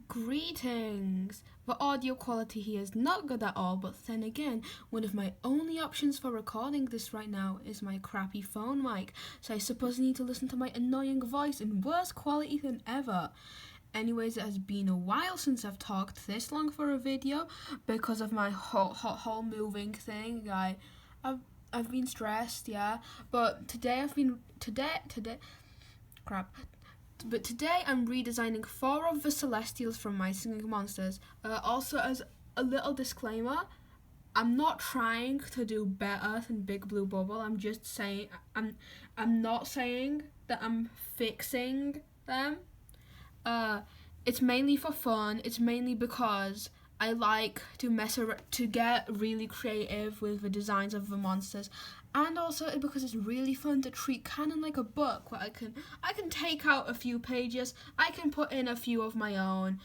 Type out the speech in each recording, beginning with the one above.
Greetings! The audio quality here is not good at all, but then again, one of my only options for recording this right now is my crappy phone mic, so I suppose I need to listen to my annoying voice in worse quality than ever. Anyways, it has been a while since I've talked this long for a video because of my whole moving thing. I've been stressed, yeah, but today I'm redesigning 4 of the Celestials from My Singing Monsters. Also, as a little disclaimer, I'm not trying to do better than Big Blue Bubble. I'm just saying, I'm not saying that I'm fixing them. It's mainly for fun. It's mainly because I like to to get really creative with the designs of the monsters, and also because it's really fun to treat canon like a book where I can take out a few pages, I can put in a few of my own.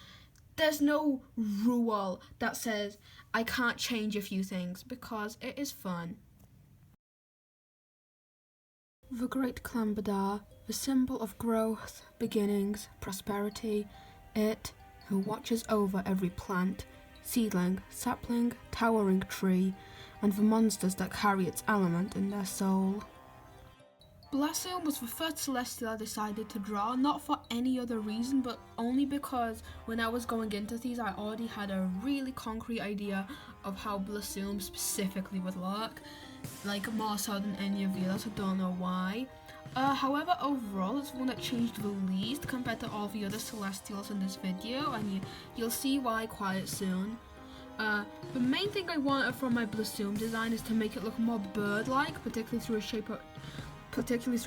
There's no rule that says I can't change a few things because it is fun. The Great Clambadar, the symbol of growth, beginnings, prosperity, it who watches over every plant, seedling, sapling, towering tree, and the monsters that carry its element in their soul. Blum was the first Celestial I decided to draw, not for any other reason, but only because when I was going into these, I already had a really concrete idea of how Blum specifically would look, like more so than any of the others. I don't know why. However, overall, it's one that changed the least compared to all the other Celestials in this video, and you'll see why quite soon. The main thing I wanted from my Blum design is to make it look more bird-like, particularly through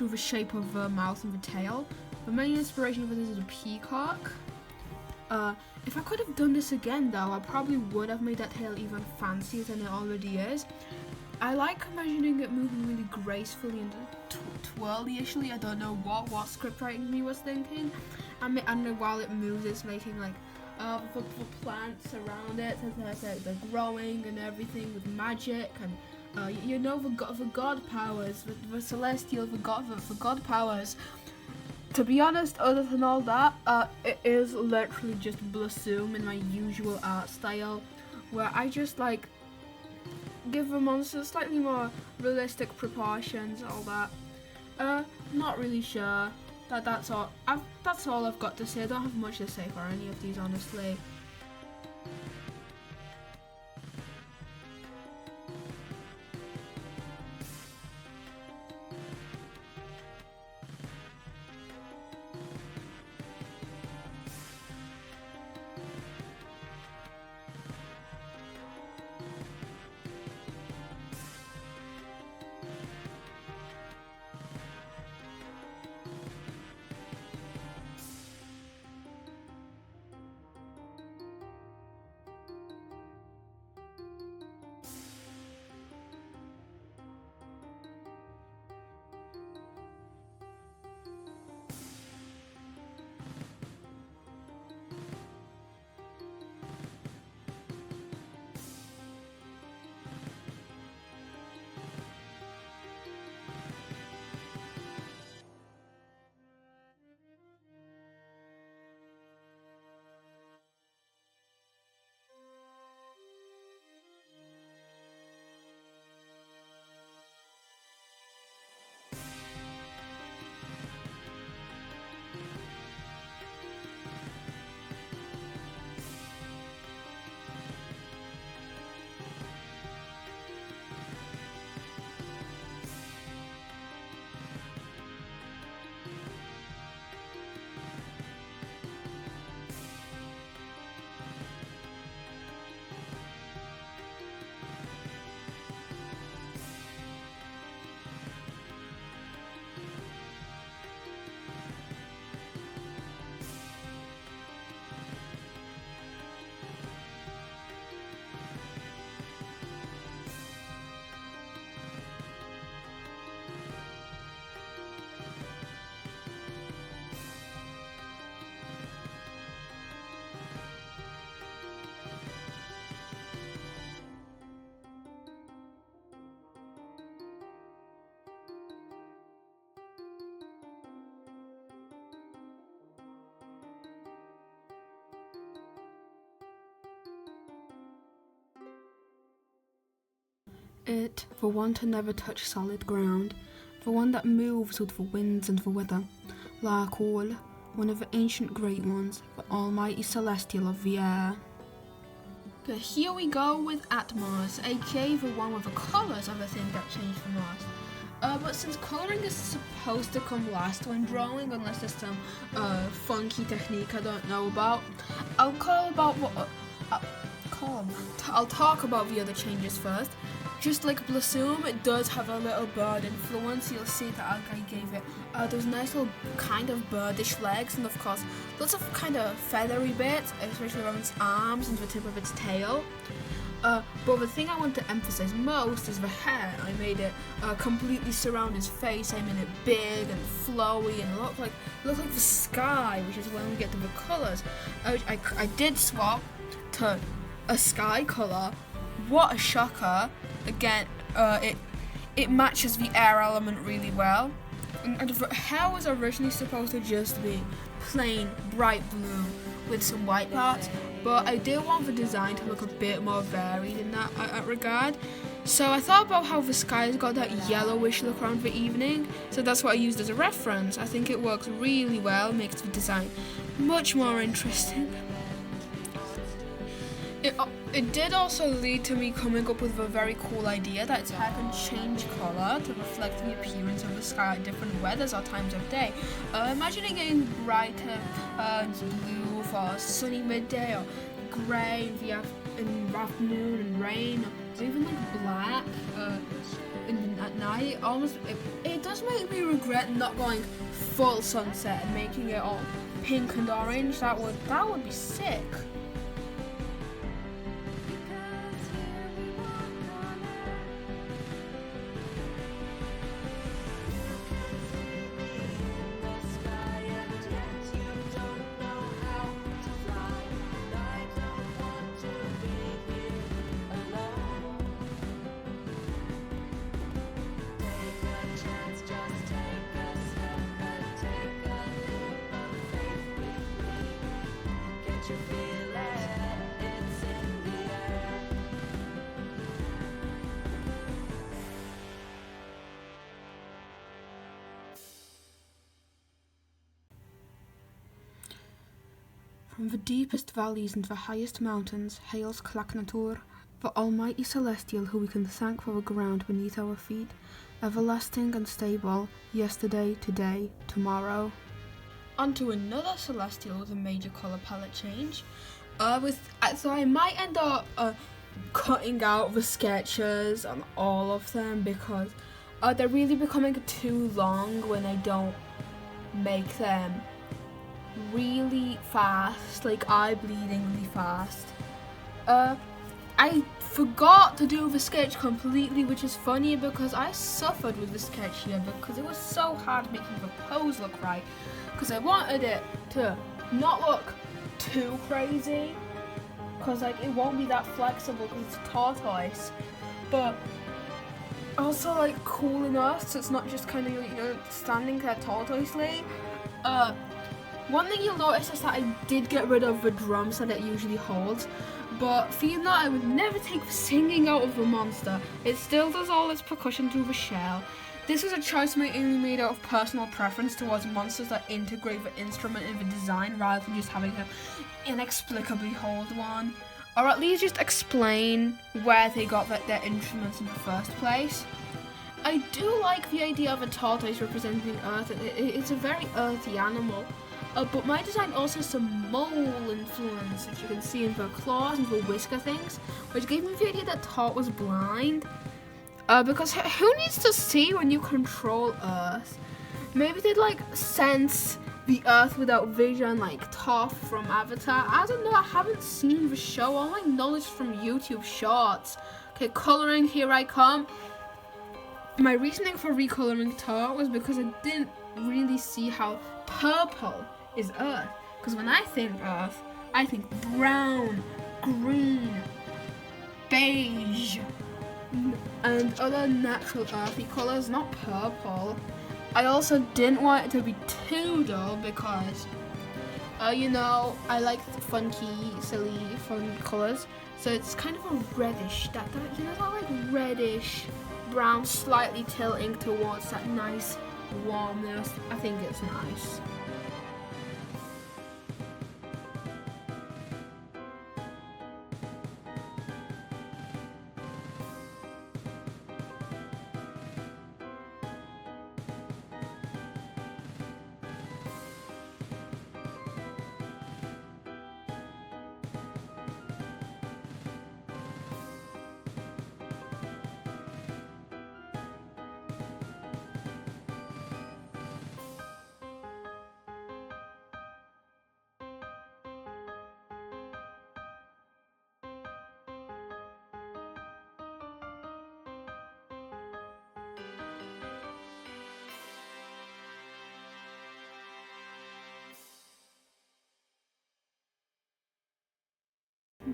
the shape of the mouth and the tail. The main inspiration for this is a peacock. If I could have done this again though, I probably would have made that tail even fancier than it already is. I like imagining it moving really gracefully and twirly-ishly. I don't know what script writing me was thinking. And while it moves, it's making like the plants around it, they're growing and everything with magic, and the god powers, the celestial, the god powers. To be honest, other than all that, it is literally just Blum in my usual art style, where I just like give the monsters slightly more realistic proportions, all that. Not really sure. That's all. That's all I've got to say. I don't have much to say for any of these, honestly. It, the one to never touch solid ground, the one that moves with the winds and the weather. Larkol, one of the ancient great ones, the almighty celestial of the air. Okay, here we go with Atmar, aka the one with the colours of the thing that changed from last. But since colouring is supposed to come last when drawing, unless there's some funky technique I don't know about, I'll talk about the other changes first. Just like Blum, it does have a little bird influence. You'll see that I gave it those nice little kind of birdish legs, and of course lots of kind of feathery bits, especially around its arms and the tip of its tail. But the thing I want to emphasize most is the hair. I made it completely surround his face. I made it big and flowy and look like the sky, which is when we get to the colours. I did swap to a sky colour. What a shocker! Again, it matches the air element really well. And the hair was originally supposed to just be plain bright blue with some white parts, but I did want the design to look a bit more varied in that regard. So I thought about how the sky's got that yellowish look around the evening, so that's what I used as a reference. I think it works really well, makes the design much more interesting. It did also lead to me coming up with a very cool idea that its hair can change colour to reflect the appearance of the sky at different weathers or times of day. Imagine it getting brighter blue for sunny midday, or grey in the afternoon and rain, or even like black at night. It does make me regret not going full sunset and making it all pink and orange. That would be sick. From the deepest valleys and the highest mountains hails Clacnatur, the almighty celestial who we can thank for the ground beneath our feet, everlasting and stable, yesterday, today, tomorrow. On to another celestial with a major colour palette change. So I might end up cutting out the sketches on all of them because they're really becoming too long when I don't make them really fast, like eye-bleedingly fast. I forgot to do the sketch completely, which is funny because I suffered with the sketch here because it was so hard making the pose look right, because I wanted it to not look too crazy, because like it won't be that flexible because it's tortoise, but also like cool enough so it's not just kind of standing there tortoisely. One thing you'll notice is that I did get rid of the drums that it usually holds, but fear not, I would never take the singing out of the monster. It still does all its percussion through the shell. This was a choice mainly made out of personal preference towards monsters that integrate the instrument in the design rather than just having to inexplicably hold one, or at least just explain where they got their instruments in the first place. I do like the idea of a tortoise representing Earth. It's a very earthy animal. But my design also has some mole influence, which you can see in the claws and the whisker things, which gave me the idea that Tot was blind. Because who needs to see when you control Earth? Maybe they'd like sense the Earth without vision, like Toph from Avatar. I don't know, I haven't seen the show. All my knowledge from YouTube shorts. Okay, colouring, here I come. My reasoning for recoloring Tot was because I didn't really see how purple is Earth, because when I think Earth, I think brown, green, beige, and other natural earthy colours, not purple. I also didn't want it to be too dull because You know, I like funky, silly, fun colors. So it's kind of a reddish, that you know, that like reddish brown, slightly tilting towards that nice warmness. I think it's nice.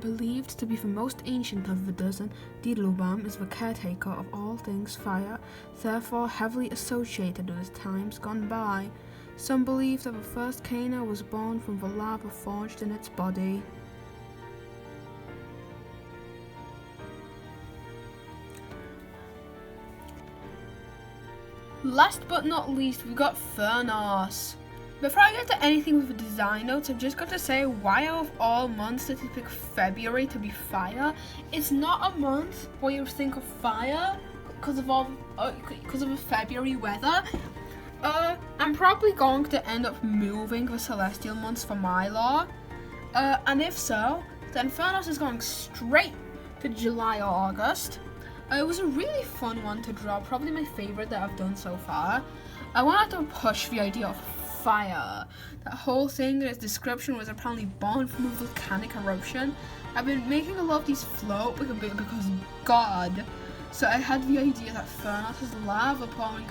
Believed to be the most ancient of the dozen, Blum is the caretaker of all things fire, therefore heavily associated with times gone by. Some believe that the first Kayna was born from the lava forged in its body. Last but not least, we got Furos. Before I get to anything with the design notes, I've just got to say, why out of all months did he pick February to be fire? It's not a month where you think of fire because of the February weather. I'm probably going to end up moving the celestial months for my law. And if so, then Furos is going straight to July or August. It was a really fun one to draw, probably my favorite that I've done so far. I wanted to push the idea of fire. That whole thing, its description was apparently born from a volcanic eruption. I've been making a lot of these float because God. So I had the idea that Furos is lava pouring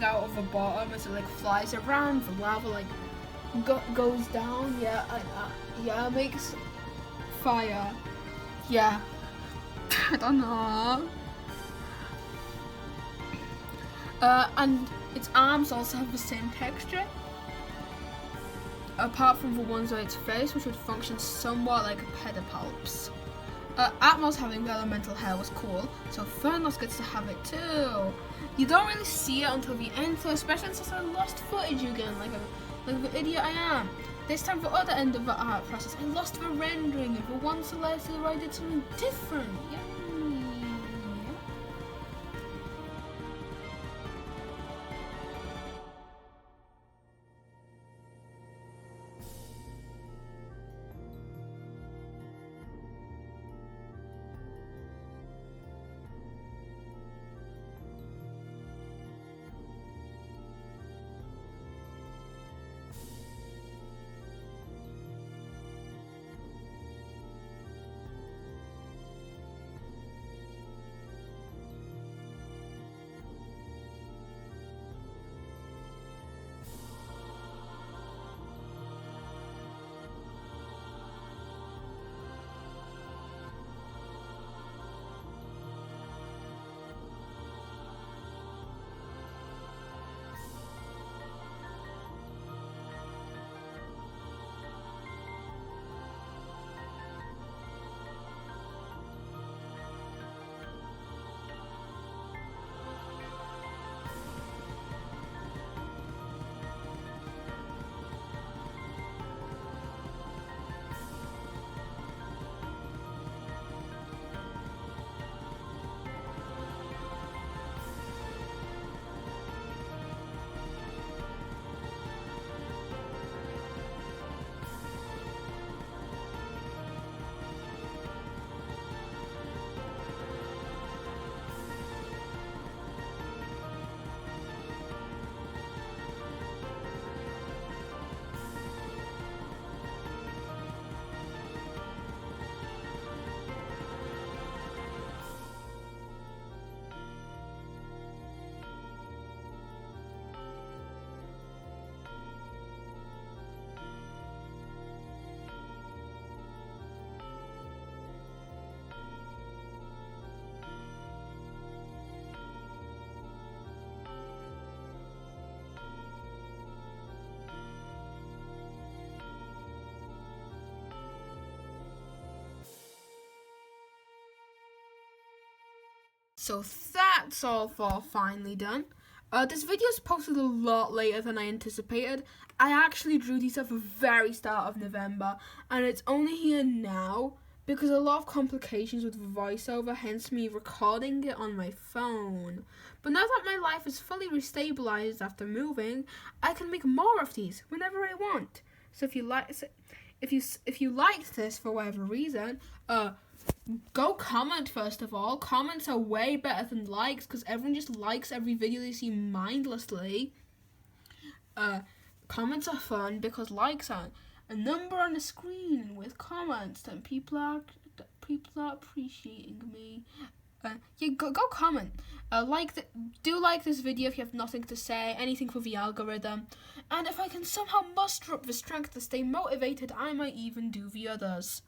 out of the bottom as it like flies around. The lava like goes down. Yeah, makes fire. Yeah, I don't know. And its arms also have the same texture, apart from the ones on its face, which would function somewhat like a pedipalps. Atmar's having the elemental hair was cool, so Furos gets to have it too. You don't really see it until the end, so especially since I lost footage again, like the idiot I am. This time, the other end of the art process, I lost the rendering of the one celestial where I did something different. Yeah. So that's all for finally done. This video is posted a lot later than I anticipated. I actually drew these at the very start of November, and it's only here now because a lot of complications with voiceover, hence me recording it on my phone. But now that my life is fully restabilized after moving, I can make more of these whenever I want. So if you liked this for whatever reason, go comment first of all. Comments are way better than likes because everyone just likes every video they see mindlessly. Comments are fun because likes are a number on the screen with comments that people are appreciating me. Go comment. Do like this video if you have nothing to say, anything for the algorithm. And if I can somehow muster up the strength to stay motivated, I might even do the others.